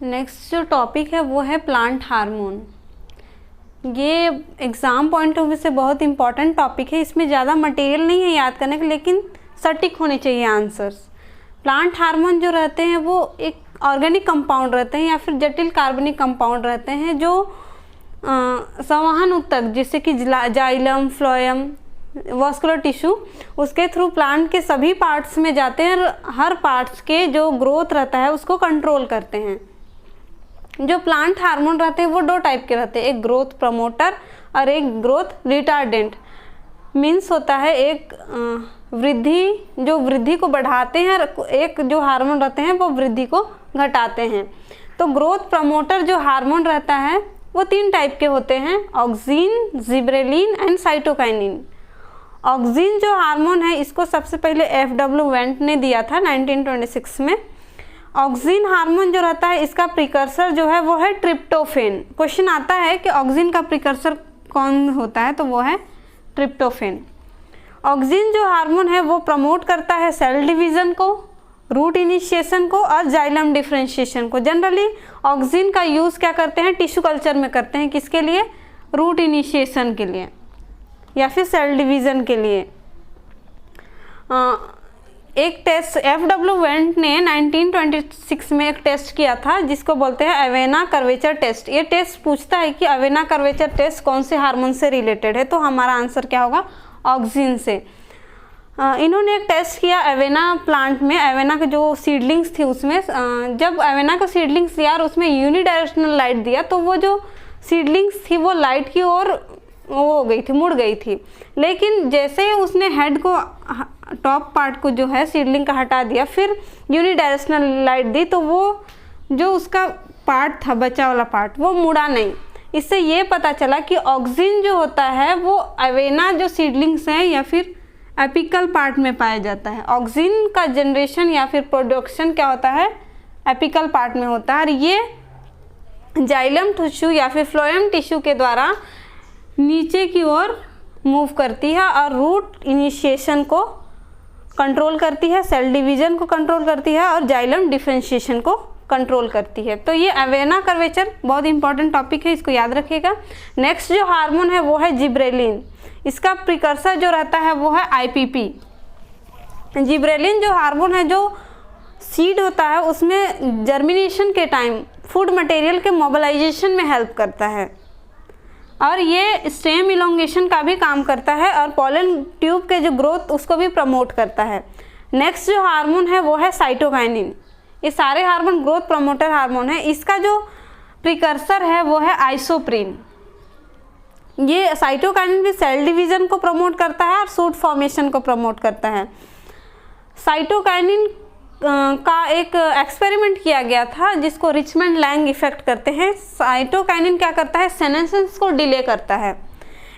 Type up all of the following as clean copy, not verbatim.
Next जो topic है वो है प्लांट हार्मोन। ये एग्ज़ाम पॉइंट ऑफ व्यू से बहुत इंपॉर्टेंट टॉपिक है। इसमें ज़्यादा मटेरियल नहीं है याद करने का, लेकिन सटीक होने चाहिए आंसर्स। प्लांट हार्मोन जो रहते हैं वो एक ऑर्गेनिक कंपाउंड रहते हैं या फिर जटिल कार्बनिक कंपाउंड रहते हैं जो संवहन ऊतक जैसे कि जाइलम, फ्लोएम, वास्कुलर टिश्यू उसके थ्रू प्लांट के सभी पार्ट्स में जाते हैं और हर पार्ट्स के जो ग्रोथ रहता है उसको कंट्रोल करते हैं। जो प्लांट हार्मोन रहते हैं वो दो टाइप के रहते हैं, एक ग्रोथ प्रमोटर और एक ग्रोथ रिटार्डेंट। मीन्स होता है एक जो वृद्धि को बढ़ाते हैं और एक जो हार्मोन रहते हैं वो वृद्धि को घटाते हैं। तो ग्रोथ प्रमोटर जो हार्मोन रहता है वो 3 टाइप के होते हैं, auxin, gibberellin and cytokinin. Auxin जो हार्मोन है इसको सबसे पहले F.W. वेंट ने दिया था 1926 में। ऑक्सिन हार्मोन जो रहता है इसका प्रिकर्सर जो है वो है ट्रिप्टोफेन। क्वेश्चन आता है कि ऑक्सिन का प्रिकर्सर कौन होता है, तो वो है ट्रिप्टोफेन। ऑक्सिन जो हार्मोन है वो प्रमोट करता है सेल डिवीज़न को, रूट इनिशिएशन को और जाइलम डिफरेंशिएशन को। जनरली ऑक्सिन का यूज़ क्या करते हैं, टिश्यू कल्चर में करते हैं, किसके लिए, रूट इनिशिएशन के लिए या फिर सेल डिवीज़न के लिए। एक टेस्ट F.W. वेंट ने 1926 में एक टेस्ट किया था जिसको बोलते हैं अवेना कर्वेचर टेस्ट। ये टेस्ट पूछता है कि अवेना कर्वेचर टेस्ट कौन से हार्मोन से रिलेटेड है, तो हमारा आंसर क्या होगा, ऑक्सिन से। इन्होंने एक टेस्ट किया अवेना प्लांट में, अवेना के जो सीडलिंग्स थी उसमें। जब अवेना का सीडलिंग्स दिया और उसमें यूनिडायरेक्शनल लाइट दिया तो वो जो सीडलिंग्स थी वो लाइट की ओर वो हो गई थी, मुड़ गई थी। लेकिन जैसे ही उसने हेड को, टॉप पार्ट को जो है सीडलिंग का हटा दिया, फिर यूनिडायरेक्शनल लाइट दी तो वो जो उसका पार्ट था, बचा वाला पार्ट, वो मुड़ा नहीं। इससे ये पता चला कि ऑक्सिन जो होता है वो अवेना जो सीडलिंग्स हैं या फिर एपिकल पार्ट में पाया जाता है। ऑक्सिन का जनरेशन या फिर प्रोडक्शन क्या होता है, एपिकल पार्ट में होता है। और ये जाइलम टिश्यू या फिर फ्लोएम टिश्यू के द्वारा नीचे की ओर मूव करती है और रूट इनिशिएशन को कंट्रोल करती है, सेल डिवीज़न को कंट्रोल करती है और जाइलम डिफरेंशिएशन को कंट्रोल करती है। तो ये अवेना कर्वेचर बहुत इंपॉर्टेंट टॉपिक है, इसको याद रखिएगा। नेक्स्ट जो हार्मोन है वो है जिब्रेलिन। इसका प्रिकर्सर जो रहता है वो है IPP। जिब्रेलिन जो हार्मोन है, जो सीड होता है उसमें जर्मिनेशन के टाइम फूड मटेरियल के मोबिलाइजेशन में हेल्प करता है और ये स्टेम इलोंगेशन का भी काम करता है और पॉलन ट्यूब के जो ग्रोथ उसको भी प्रमोट करता है। नेक्स्ट जो हार्मोन है वो है साइटोकाइनिन। ये सारे हार्मोन ग्रोथ प्रमोटर हार्मोन है। इसका जो प्रिकर्सर है वो है आइसोप्रीन। ये साइटोकाइनिन भी सेल डिवीज़न को प्रमोट करता है और सूट फॉर्मेशन को प्रमोट करता है। साइटोकाइनिन का एक एक्सपेरिमेंट किया गया था जिसको रिचमंड लैंग इफेक्ट करते हैं। साइटोकाइनिन क्या करता है, सेनेसेंस को डिले करता है।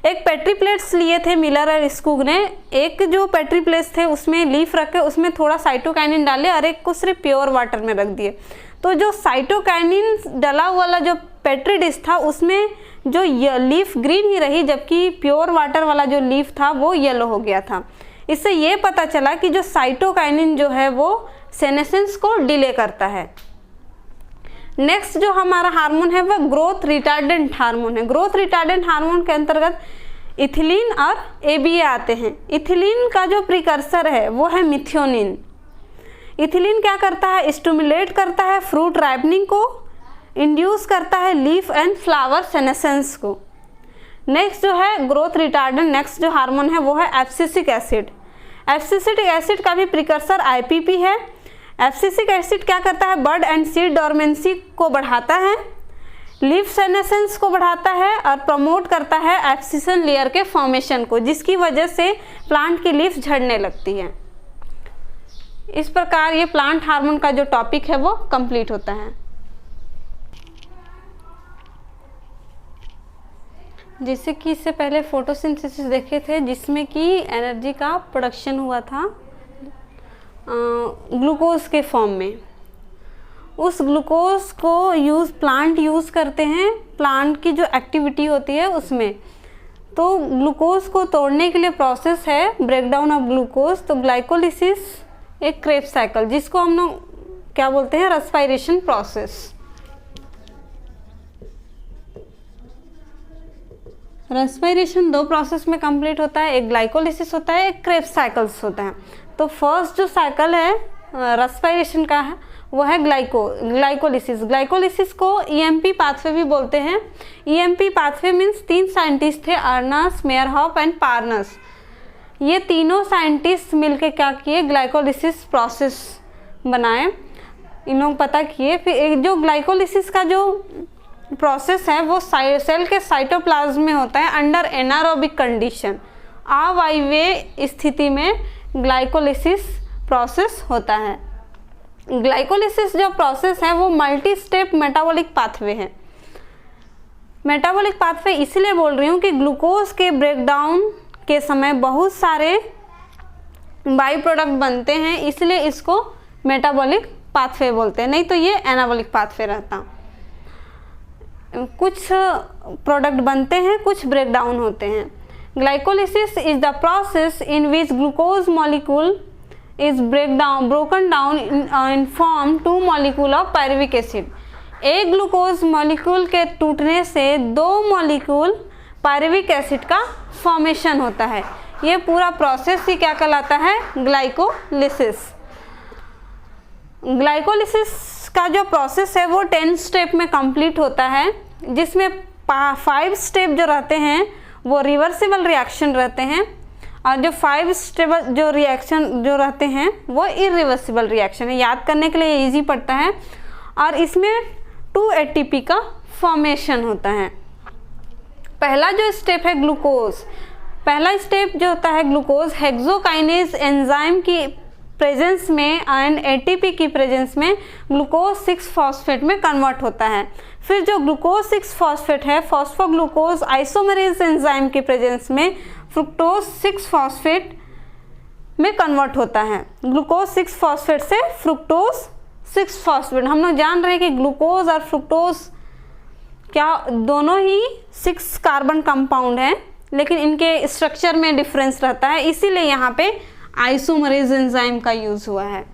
एक पेट्री प्लेट्स लिए थे मिलर और स्कूग ने। एक जो पेट्री प्लेट्स थे उसमें लीफ रख के उसमें थोड़ा साइटोकाइनिन डाले और एक को सिर्फ प्योर वाटर में रख दिए। तो जो साइटोकाइनिन डला वाला जो पेट्री डिश था उसमें जो लीफ ग्रीन ही रही, जबकि प्योर वाटर वाला जो लीफ था वो येलो हो गया था। इससे ये पता चला कि जो साइटोकाइनिन जो है वो सेनेसेंस को डिले करता है। नेक्स्ट जो हमारा हार्मोन है वह ग्रोथ रिटार्डेंट हार्मोन है। ग्रोथ रिटार्डेंट हार्मोन के अंतर्गत इथिलीन और ABA आते हैं। इथिलीन का जो प्रिकर्सर है वो है मिथियोनिन। इथिलीन क्या करता है, स्टिमुलेट करता है फ्रूट राइपनिंग को, इंड्यूस करता है लीफ एंड फ्लावर सेनेसेंस को। नेक्स्ट जो है ग्रोथ रिटार्डेंट, नेक्स्ट जो हार्मोन है वो है एब्सिसिक एसिड। एब्सिसिक एसिड का भी प्रिकर्सर IPP है। एब्सिसिक एसिड क्या करता है, बड एंड सीड डोरमेंसी को बढ़ाता है, लीफ सेनेसेंस को बढ़ाता है और प्रमोट करता है एब्सिसन लेयर के फॉर्मेशन को, जिसकी वजह से प्लांट की लीफ झड़ने लगती है। इस प्रकार ये प्लांट हार्मोन का जो टॉपिक है वो कंप्लीट होता है। जैसे कि इससे पहले फोटोसिंथेसिस देखे थे जिसमें कि एनर्जी का प्रोडक्शन हुआ था ग्लूकोज के फॉर्म में। उस ग्लूकोज को प्लांट यूज़ करते हैं प्लांट की जो एक्टिविटी होती है उसमें। तो ग्लूकोज को तोड़ने के लिए प्रोसेस है ब्रेकडाउन ऑफ ग्लूकोज। तो ग्लाइकोलिसिस एक क्रेब्स साइकिल जिसको हम लोग क्या बोलते हैं, रेस्पिरेशन प्रोसेस। रेस्पिरेशन दो प्रोसेस में कंप्लीट होता है, एक ग्लाइकोलिसिस होता है, एक क्रेब्स साइकिल्स होता है। तो फर्स्ट जो साइकिल है रेस्पिरेशन का है वो है ग्लाइकोलिसिस। ग्लाइकोलिसिस को ईएमपी पाथवे भी बोलते हैं। ईएमपी पाथवे मीन्स 3 साइंटिस्ट थे, अर्नस्ट, मेयरहॉफ एंड पार्नस। ये तीनों साइंटिस्ट मिलके क्या किए, ग्लाइकोलिसिस प्रोसेस बनाए, इन लोग पता किए। फिर एक जो ग्लाइकोलिसिस का जो प्रोसेस है वो सेल के साइटोप्लाज्म में होता है अंडर एनारोबिक कंडीशन। अवायवीय स्थिति में ग्लाइकोलिसिस प्रोसेस होता है। ग्लाइकोलिसिस जो प्रोसेस है वो मल्टी स्टेप मेटाबॉलिक पाथवे है। मेटाबॉलिक पाथवे इसलिए बोल रही हूँ कि ग्लूकोज के ब्रेकडाउन के समय बहुत सारे बाई प्रोडक्ट बनते हैं, इसलिए इसको मेटाबॉलिक पाथवे बोलते हैं, नहीं तो ये एनाबॉलिक पाथवे रहता। कुछ प्रोडक्ट बनते हैं, कुछ ब्रेकडाउन होते हैं। Glycolysis is the process in which glucose molecule is broken down in form 2 molecule of pyruvic acid. एक ग्लूकोज मॉलिक्यूल के टूटने से 2 मॉलिक्यूल पायरुविक एसिड का फॉर्मेशन होता है। ये पूरा प्रोसेस ही क्या कहलाता है, ग्लाइकोलिसिस। ग्लाइकोलिसिस का जो प्रोसेस है वो 10 स्टेप में कंप्लीट होता है, जिसमें 5 स्टेप जो रहते हैं वो रिवर्सिबल रिएक्शन रहते हैं, और जो 5 स्टेप जो रिएक्शन जो रहते हैं वो इरिवर्सिबल रिएक्शन है। याद करने के लिए इजी पड़ता है। और इसमें 2 ATP का फॉर्मेशन होता है। पहला जो स्टेप है ग्लूकोज, पहला स्टेप जो होता है ग्लूकोज हेक्सोकाइनेज एंजाइम की प्रेजेंस में एंड ATP की प्रेजेंस में ग्लूकोज 6 फॉस्फेट में कन्वर्ट होता है। फिर जो ग्लूकोज 6 फॉस्फेट है फॉस्फोग्लूकोज आइसोमेरेज एंजाइम की प्रेजेंस में फ्रुक्टोज 6 फॉस्फेट में कन्वर्ट होता है। ग्लूकोज 6 फॉस्फेट से फ्रुक्टोज 6 फॉस्फेट। हम लोग जान रहे हैं कि ग्लूकोज और फ्रुक्टोज क्या दोनों ही 6 कार्बन कंपाउंड हैं, लेकिन इनके स्ट्रक्चर में डिफरेंस रहता है, इसीलिए यहाँ पे आइसोमरेज एंजाइम का यूज हुआ है।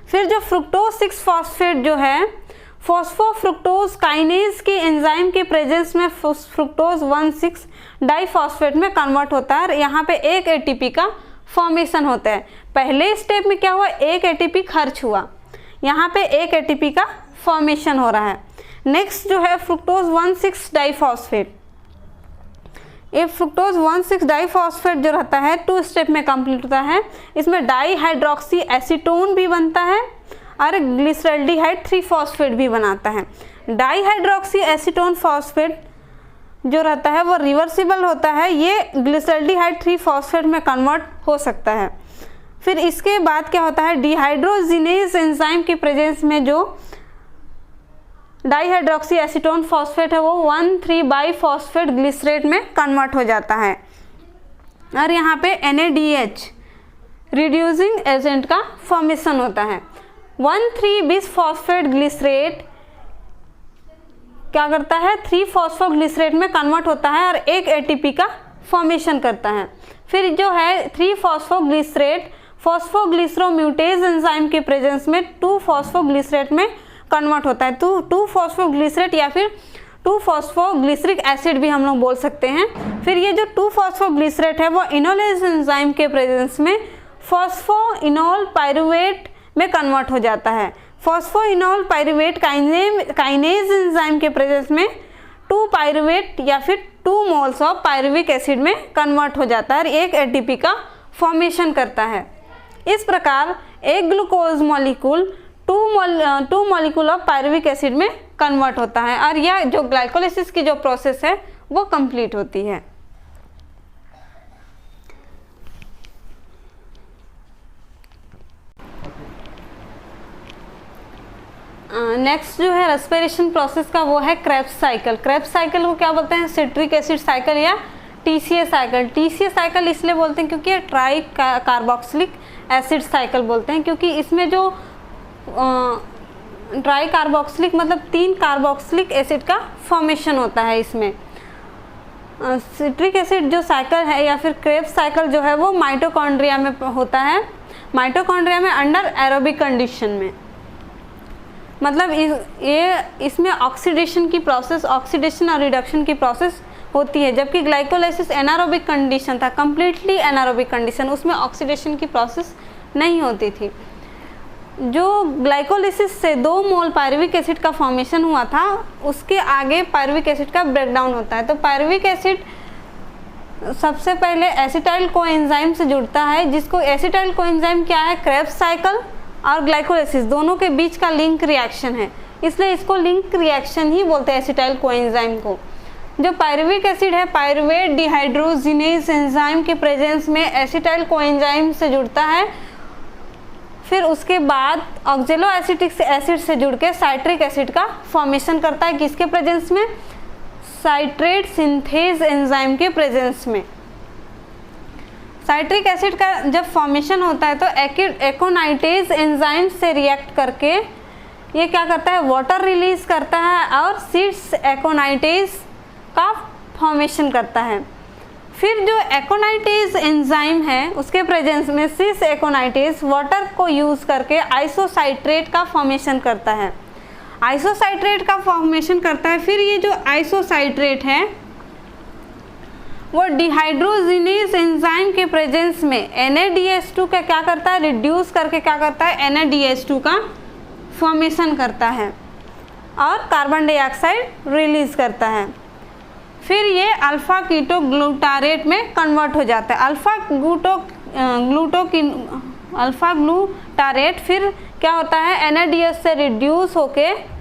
फिर जो फ्रुक्टोज 6 फॉस्फेट जो है फॉस्फोफ्रुक्टोज काइनेज के एंजाइम के प्रेजेंस में फ्रुक्टोज 1,6 डाइफॉस्फेट में कन्वर्ट होता है और यहाँ पे एक ATP का फॉर्मेशन होता है। पहले स्टेप में क्या हुआ, एक ATP खर्च हुआ, यहाँ पे एक ATP का फॉर्मेशन हो रहा है। नेक्स्ट जो है फ्रुक्टोज 1,6 डाइफॉस्फेट। ये फ्रुक्टोज 1,6 डाइफॉस्फेट जो रहता है 2 स्टेप में कंप्लीट होता है। इसमें डाईहाइड्रोक्सी एसीटोन भी बनता है और ग्लिसरल्डिहाइड 3 फॉस्फेट भी बनाता है। डाईहाइड्रोक्सी एसीटोन फॉस्फेट जो रहता है वो रिवर्सिबल होता है, ये ग्लिसरल्डिहाइड 3 फॉस्फेट में कन्वर्ट हो सकता है। फिर इसके बाद क्या होता है, डिहाइड्रोजिनेज एंजाइम की प्रेजेंस में जो डाईहाइड्रोक्सी एसीटोन फॉस्फेट है वो 1,3 बाईफॉस्फेट ग्लिसरेट में कन्वर्ट हो जाता है और यहाँ पे NADH रिड्यूसिंग एजेंट का फॉर्मेशन होता है। 1,3 बिसफॉस्फेट ग्लिसरेट क्या करता है, 3 फॉस्फोग्लिसरेट में कन्वर्ट होता है और एक ATP का फॉर्मेशन करता है। फिर जो है 3 फॉस्फोग्लिसरेट फॉस्फोग्लिसरोम्यूटेज एंजाइम के प्रेजेंस में 2 फॉस्फोग्लिसरेट में कन्वर्ट होता है। 2 फॉस्फोग्लिसरेट या फिर 2 फॉस्फोग्लिसरिक एसिड भी हम लोग बोल सकते हैं। फिर ये जो 2 फॉस्फोग्लिसरेट है वो इनोलेज एंजाइम के प्रेजेंस में फॉस्फोइनोल पाइरुवेट में कन्वर्ट हो जाता है। फॉस्फोइनोल पाइरुवेट काइनेज एंजाइम के प्रेजेंस में 2 पाइरुवेट या फिर 2 मोल्स ऑफ पाइरुविक एसिड में कन्वर्ट हो जाता है और एक ATP का फॉर्मेशन करता है। इस प्रकार एक glucose molecule 2 molecule of pyruvic acid में कन्वर्ट होता है और यह जो ग्लाइकोलिसिस की जो प्रोसेस है वो कंप्लीट होती है। नेक्स्ट जो है रेस्पिरेशन प्रोसेस का वो है क्रेब्स साइकिल। क्रेब्स साइकिल को क्या बोलते हैं, सिट्रिक एसिड साइकिल या TCA साइकिल। TCA साइकिल इसलिए बोलते हैं क्योंकि ट्राई कार्बोक्सिलिक एसिड साइकिल बोलते हैं, क्योंकि इसमें जो ट्राई कार्बोक्सिलिक मतलब 3 कार्बोक्सिलिक एसिड का फॉर्मेशन होता है। इसमें सिट्रिक एसिड जो साइकिल है या फिर क्रेब्स साइकिल जो है वो माइटोकॉन्ड्रिया में होता है। माइटोकॉन्ड्रिया में अंडर एरोबिक कंडीशन में, मतलब इसमें ऑक्सीडेशन की प्रोसेस, ऑक्सीडेशन और रिडक्शन की प्रोसेस होती है, जबकि ग्लाइकोलाइसिस एनारोबिक कंडीशन था, कंप्लीटली एनारोबिक कंडीशन, उसमें ऑक्सीडेशन की प्रोसेस नहीं होती थी। जो ग्लाइकोलाइसिस से 2 मोल पायरुविक एसिड का फॉर्मेशन हुआ था, उसके आगे पायरुविक एसिड का ब्रेकडाउन होता है। तो पायरुविक एसिड सबसे पहले एसिटाइल कोएंजाइम से जुड़ता है, जिसको एसिटाइल कोएंजाइम क्या है, क्रेब्स साइकिल और ग्लाइकोलाइसिस दोनों के बीच का लिंक रिएक्शन है, इसलिए इसको लिंक रिएक्शन ही बोलते हैं एसिटाइल कोएंजाइम को। जो पायरुविक एसिड है पायरुवेट डिहाइड्रोजिनेज एंजाइम के प्रेजेंस में एसिटाइल कोएंजाइम से जुड़ता है, फिर उसके बाद ऑक्जेलो एसिटिक एसिड से जुड़ के साइट्रिक एसिड का फॉर्मेशन करता है, किसके प्रेजेंस में, साइट्रेट सिंथेज एंजाइम के प्रेजेंस में। साइट्रिक एसिड का जब फॉर्मेशन होता है तो एकोनाइटेज एंजाइम से रिएक्ट करके ये क्या करता है, वाटर रिलीज करता है और सिस एकोनाइटेज का फॉर्मेशन करता है। फिर जो एकोनाइटेज एंजाइम है उसके प्रेजेंस में सिस एकोनाइटेज वाटर को यूज करके आइसोसाइट्रेट का फॉर्मेशन करता है, आइसोसाइट्रेट का फॉर्मेशन करता है। फिर ये जो आइसोसाइट्रेट है वो डिहाइड्रोजिनेज एंजाइम के प्रेजेंस में NADH2 का क्या करता है, रिड्यूस करके क्या करता है, NADH2 का फॉर्मेशन करता है और कार्बन डाइऑक्साइड रिलीज करता है। फिर ये अल्फा कीटो ग्लूटारेट में कन्वर्ट हो जाता है। अल्फा ग्लूटारेट फिर क्या होता है, NADH से रिड्यूस होके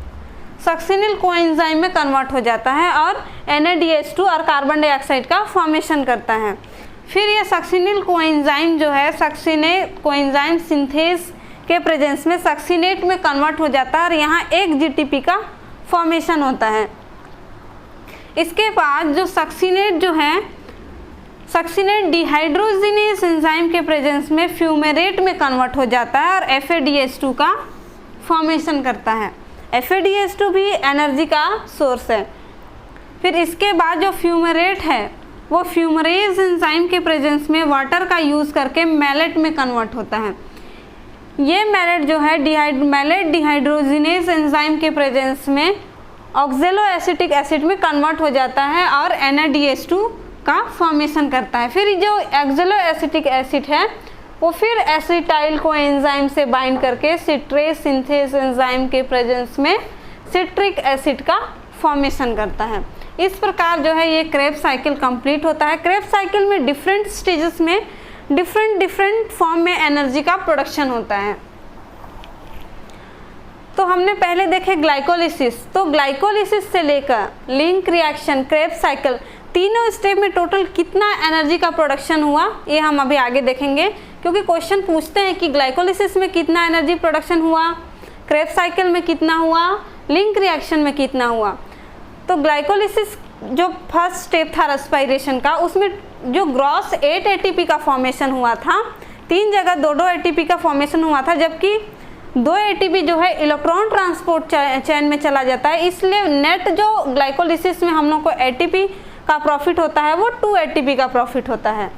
सक्सिनिल कोएंजाइम में कन्वर्ट हो जाता है और NADH2 और कार्बन डाइऑक्साइड का फॉर्मेशन करता है। फिर ये सक्सिनिल कोएंजाइम जो है सक्सिनेट कोएंजाइम सिंथेज के प्रेजेंस में सक्सिनेट में कन्वर्ट हो जाता है और यहाँ एक GTP का फॉर्मेशन होता है। इसके बाद जो सक्सिनेट जो है, सक्सिनेट डिहाइड्रोजिनेज एंजाइम के प्रेजेंस में फ्यूमेरेट में कन्वर्ट हो जाता है और FADH2 का फॉर्मेशन करता है। FADH2 भी एनर्जी का सोर्स है। फिर इसके बाद जो फ्यूमेरेट है वो फ्यूमरेज एंजाइम के प्रेजेंस में वाटर का यूज़ करके मैलेट में कन्वर्ट होता है। ये मैलेट जो है मैलेट डिहाइड्रोजिनेज एंजाइम के प्रेजेंस में ऑक्जेलो एसिटिक एसिड में कन्वर्ट हो जाता है और NADH2 का फॉर्मेशन करता है। फिर जो ऑक्जेलो एसिटिक एसिड है वो फिर एसिटाइल को एंजाइम से बाइंड करके सिट्रेज सिंथेज एंजाइम के प्रेजेंस में सिट्रिक एसिड का फॉर्मेशन करता है। इस प्रकार जो है ये क्रेब्स साइकिल कंप्लीट होता है। क्रेब्स साइकिल में डिफरेंट स्टेजेस में डिफरेंट फॉर्म में एनर्जी का प्रोडक्शन होता है। तो हमने पहले देखे ग्लाइकोलिसिस, तो ग्लाइकोलिसिस से लेकर लिंक रिएक्शन क्रेब्स साइकिल तीनों स्टेप में टोटल कितना एनर्जी का प्रोडक्शन हुआ ये हम अभी आगे देखेंगे, क्योंकि क्वेश्चन पूछते हैं कि ग्लाइकोलिसिस में कितना एनर्जी प्रोडक्शन हुआ, क्रेब्स साइकिल में कितना हुआ, लिंक रिएक्शन में कितना हुआ। तो ग्लाइकोलिसिस जो फर्स्ट स्टेप था रेस्पिरेशन का, उसमें जो ग्रॉस 8 ATP का फॉर्मेशन हुआ था, 3 जगह 2-2 ATP का फॉर्मेशन हुआ था, जबकि 2 ATP जो है इलेक्ट्रॉन ट्रांसपोर्ट चैन में चला जाता है। इसलिए नेट जो ग्लाइकोलिसिस में हम लोग को ATP का प्रॉफिट होता है वो 2 ATP का प्रॉफिट होता है।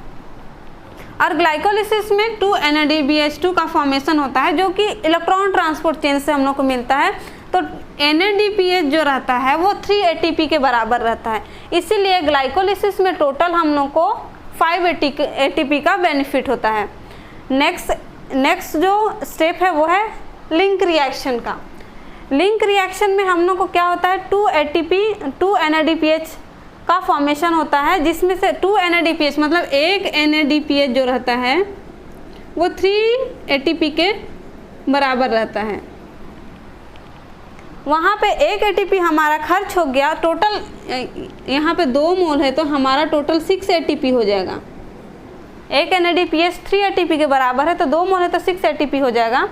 और ग्लाइकोलिसिस में 2 NADPH2 का फॉर्मेशन होता है जो कि इलेक्ट्रॉन ट्रांसपोर्ट चेन से हम लोग को मिलता है। तो NADPH जो रहता है वो 3 ATP के बराबर रहता है। इसीलिए ग्लाइकोलिसिस में टोटल हम लोग को 5 ATP का बेनिफिट होता है। नेक्स्ट जो स्टेप है वो है लिंक रिएक्शन का। लिंक रिएक्शन में हम लोग को क्या होता है, 2 NADPH का फॉर्मेशन होता है, जिसमें से 2 NADPH मतलब एक NADPH जो रहता है वो 3 ATP के बराबर रहता है। वहाँ पे 1 ATP हमारा खर्च हो गया, टोटल यहाँ पे 2 मोल है तो हमारा टोटल 6 ATP हो जाएगा। एक NADPH 3 ATP के बराबर है तो 2 मोल है तो 6 ATP हो जाएगा।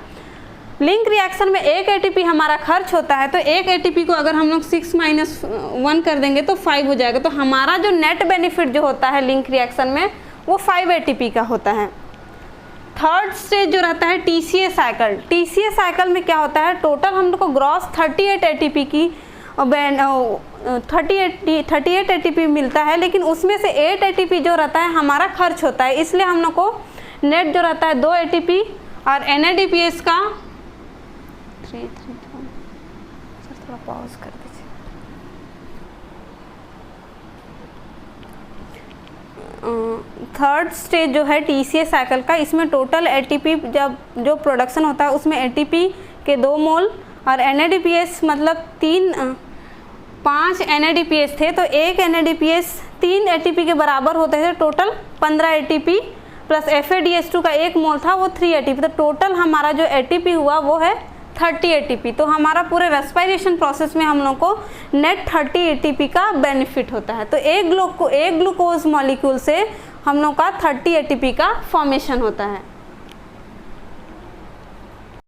लिंक रिएक्शन में 1 ATP हमारा खर्च होता है तो 1 ATP को अगर हम लोग 6 - 1 कर देंगे तो 5 हो जाएगा। तो हमारा जो नेट बेनिफिट जो होता है लिंक रिएक्शन में वो 5 ATP का होता है। थर्ड स्टेज जो रहता है TCA साइकिल। TCA साइकिल में क्या होता है, टोटल हम लोग को ग्रॉस 38 ATP की 38 ATP मिलता है, लेकिन उसमें से 8 ATP जो रहता है हमारा खर्च होता है। इसलिए हम लोग को नेट जो रहता है 2 ATP और NADPH का 3 सर थोड़ा पॉज कर दीजिए। थर्ड स्टेज जो है TCA साइकिल का, इसमें टोटल ATP जब जो प्रोडक्शन होता है उसमें ATP के 2 मोल और NADPH मतलब 5 NADPH थे, तो एक NADPH 3 ATP के बराबर होते थे, टोटल 15 ATP प्लस FADH2 का 1 मोल था वो 3 ATP, तो टोटल हमारा जो ATP हुआ वो है 30 ATP। तो हमारा पूरे रेस्पिरेशन प्रोसेस में हम लोग को नेट 30 ATP का बेनिफिट होता है। तो एक ग्लूकोज मॉलिक्यूल से हम लोग का 30 ATP का फॉर्मेशन होता है।